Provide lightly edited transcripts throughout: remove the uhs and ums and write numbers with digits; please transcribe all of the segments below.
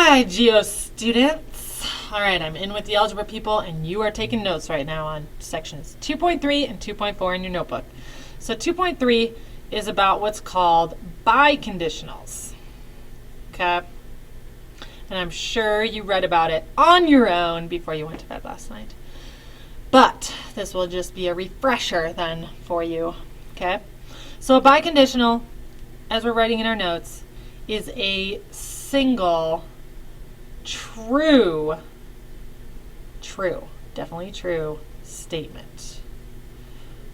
Hi, Geo students. All right, I'm in with the algebra people, and you are taking notes right now on sections 2.3 and 2.4 in your notebook. So 2.3 is about what's called biconditionals. Okay? And I'm sure you read about it on your own before you went to bed last night. But this will just be a refresher then for you. Okay? So a biconditional, as we're writing in our notes, is a single true, definitely true statement.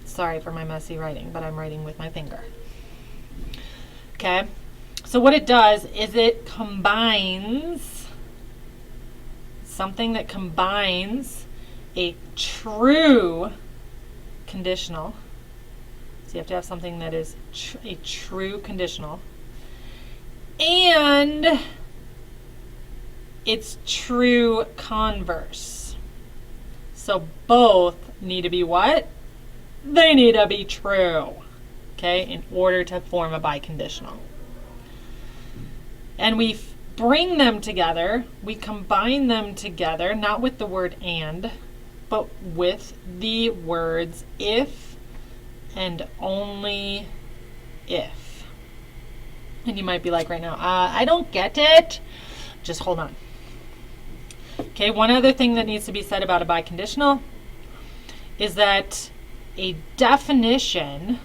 Sorry for my messy writing, but I'm writing with my finger. Okay, so what it does is it combines something that combines a true conditional. So you have to have something that is a true conditional and its true converse. So both need to be what? They need to be true, okay, in order to form a biconditional. And we bring them together, we combine them together, not with the word and, but with the words if and only if. And you might be like right now, I don't get it. Just hold on. Okay, one other thing that needs to be said about a biconditional is that a definition,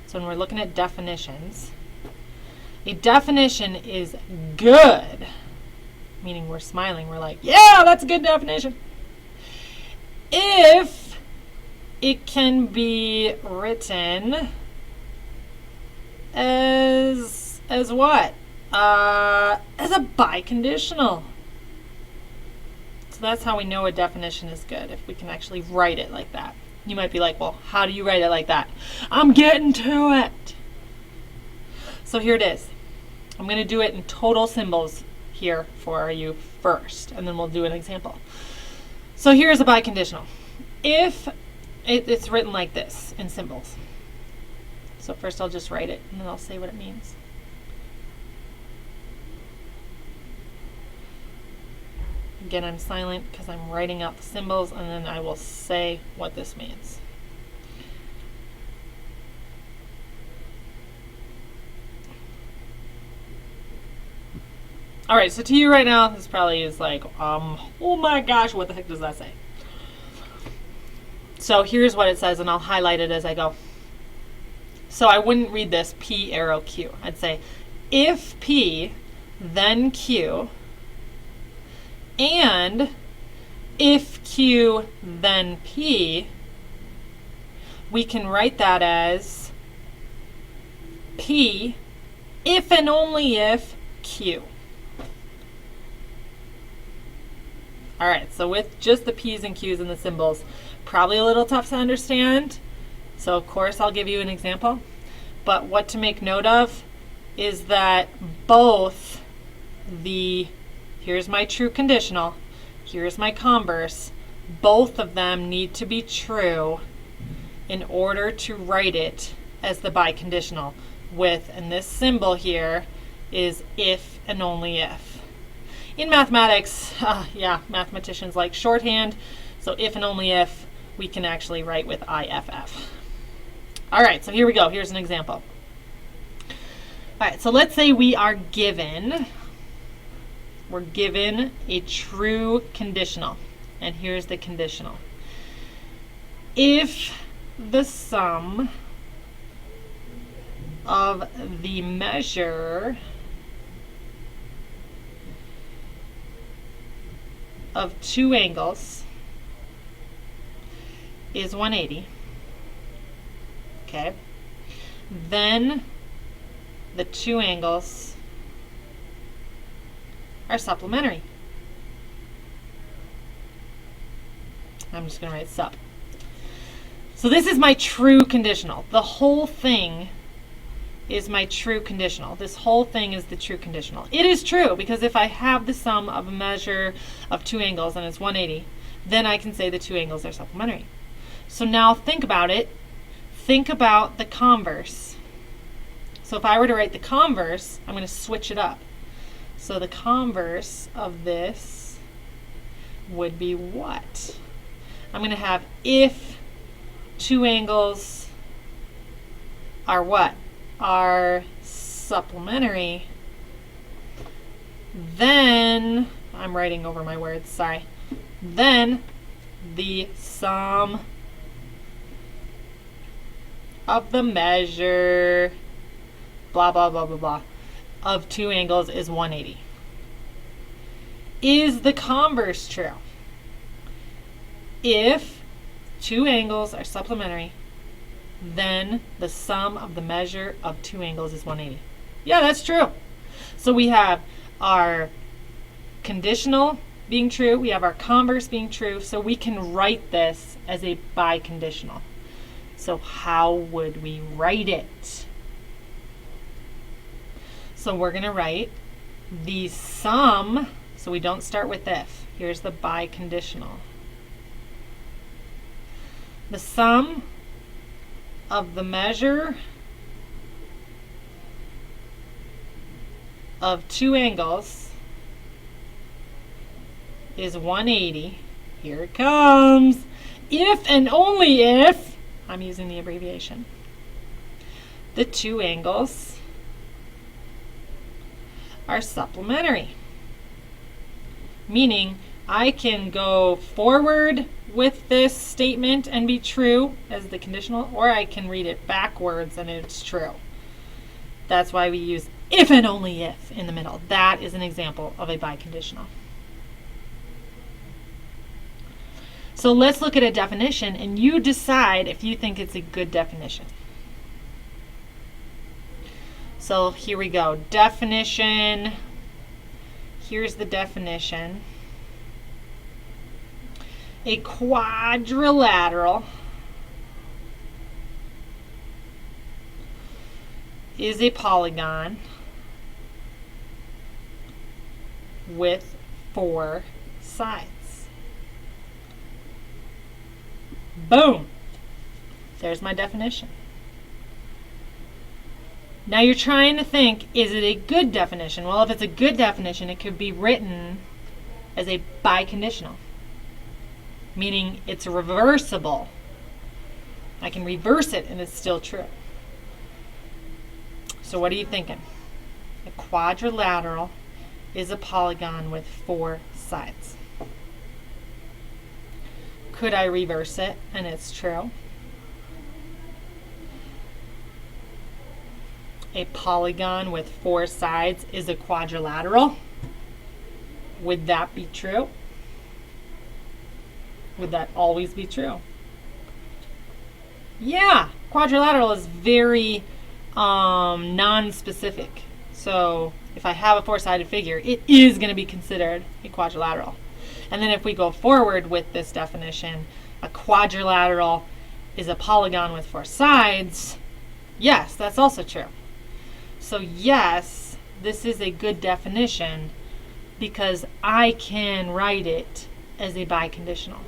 so when we're looking at definitions, a definition is good, meaning we're smiling, we're like, yeah, that's a good definition, if it can be written as what? As a biconditional. So that's how we know a definition is good, if we can actually write it like that. You might be like, well, how do you write it like that? I'm getting to it. So here it is. I'm going to do it in total symbols here for you first, and then we'll do an example. So here's a biconditional. If it's written like this in symbols. So first I'll just write it, and then I'll say what it means. Again, I'm silent because I'm writing out the symbols, and then I will say what this means. All right, so to you right now, this probably is like, oh my gosh, what the heck does that say? So here's what it says, and I'll highlight it as I go. So I wouldn't read this P arrow Q. I'd say, if P, then Q, and if Q, then P, we can write that as P, if and only if Q. All right, so with just the P's and Q's and the symbols, probably a little tough to understand. So of course I'll give you an example. But what to make note of is that both the, here's my true conditional, here's my converse, both of them need to be true in order to write it as the biconditional with, and this symbol here is if and only if. In mathematics, mathematicians like shorthand, so if and only if, we can actually write with IFF. All right, so here we go. Here's an example. All right, so let's say we're given a true conditional, and here's the conditional. If the sum of the measure of two angles is 180, okay, then the two angles are supplementary. I'm just going to write sup. So this is my true conditional. The whole thing is my true conditional. This whole thing is the true conditional. It is true because if I have the sum of a measure of two angles and it's 180, then I can say the two angles are supplementary. So now think about it. Think about the converse. So if I were to write the converse, I'm going to switch it up. So the converse of this would be what? I'm going to have if two angles are what? Are supplementary, then, I'm writing over my words, sorry, then the sum of the measure, blah, blah, blah, blah, blah, of two angles is 180. Is the converse true? If two angles are supplementary, then the sum of the measure of two angles is 180. Yeah, that's true. So we have our conditional being true, we have our converse being true, so we can write this as a biconditional. So how would we write it? So we're going to write the sum, so we don't start with if. Here's the biconditional. The sum of the measure of two angles is 180. Here it comes. If and only if, I'm using the abbreviation, the two angles are supplementary. Meaning I can go forward with this statement and be true as the conditional, or I can read it backwards and it's true. That's why we use if and only if in the middle. That is an example of a biconditional. So let's look at a definition and you decide if you think it's a good definition. So here we go. Definition. Here's the definition. A quadrilateral is a polygon with four sides. Boom! There's my definition. Now you're trying to think, is it a good definition? Well, if it's a good definition, it could be written as a biconditional, meaning it's reversible. I can reverse it and it's still true. So what are you thinking? A quadrilateral is a polygon with four sides. Could I reverse it and it's true? A polygon with four sides is a quadrilateral. Would that be true? Would that always be true? Yeah, quadrilateral is very non-specific. So if I have a four-sided figure, it is going to be considered a quadrilateral. And then if we go forward with this definition, a quadrilateral is a polygon with four sides. Yes, that's also true. So yes, this is a good definition because I can write it as a biconditional.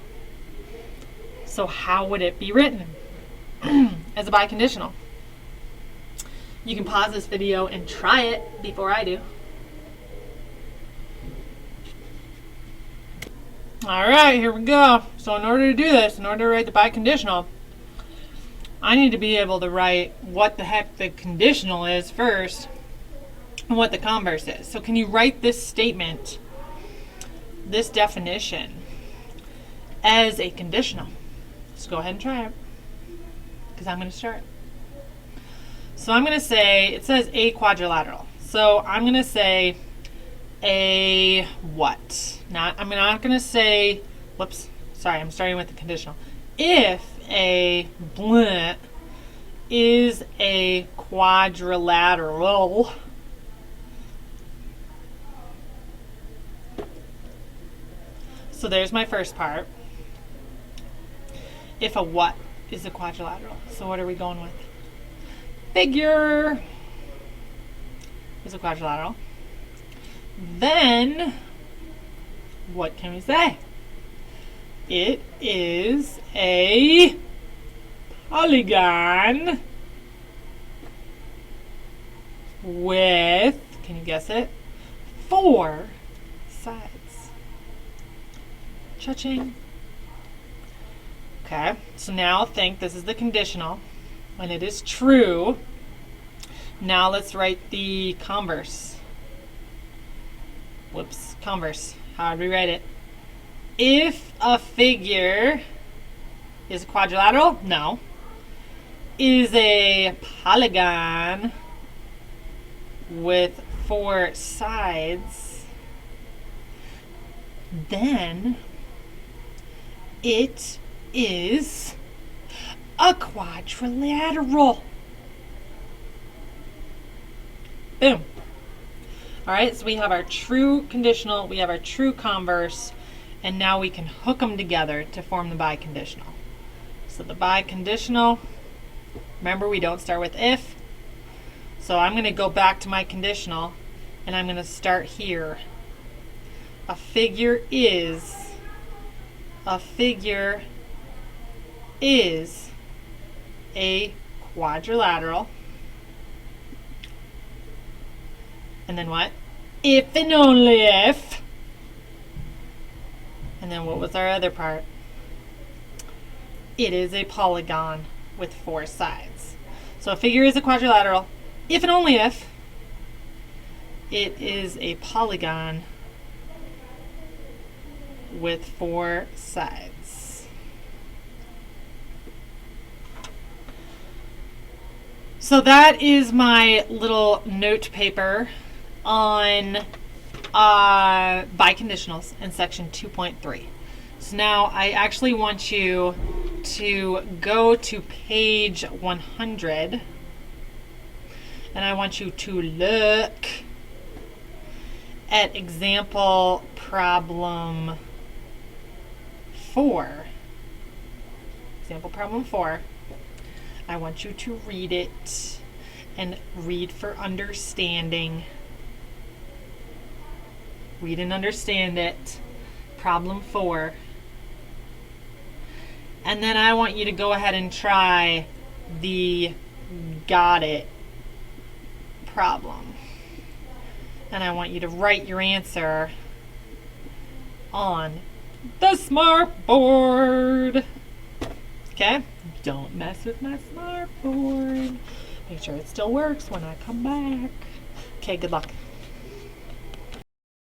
So how would it be written as a biconditional? You can pause this video and try it before I do. All right, here we go. So in order to do this, in order to write the biconditional, I need to be able to write what the heck the conditional is first and what the converse is. So can you write this statement, this definition, as a conditional? Let's go ahead and try it because I'm going to start. So I'm going to say, it says a quadrilateral. So I'm going to say a what? I'm not going to say, whoops, sorry, I'm starting with the conditional. If a blunt is a quadrilateral, so there's my first part. If a what is a quadrilateral? So what are we going with? Figure is a quadrilateral. Then, what can we say? It is a polygon with, can you guess it? 4 sides. Cha-ching. Okay, so now think this is the conditional. When it is true, now let's write the converse. Whoops, converse. How do we write it? If a figure is a quadrilateral, no. Is a polygon with 4 sides, then it is a quadrilateral. Boom. All right, so we have our true conditional, we have our true converse, and now we can hook them together to form the biconditional. So the biconditional, remember we don't start with if, so I'm going to go back to my conditional, and I'm going to start here. A figure is a quadrilateral. And then what? If and only if. And then what was our other part? It is a polygon with 4 sides. So a figure is a quadrilateral if and only if it is a polygon with 4 sides. So that is my little note paper on biconditionals in section 2.3. So now I actually want you to go to page 100, and I want you to look at example problem 4. Example problem 4. I want you to read it and read for understanding. Read and understand it. Problem 4. And then I want you to go ahead and try the got it problem. And I want you to write your answer on the smart board. Okay? Don't mess with my smart board. Make sure it still works when I come back. Okay, good luck.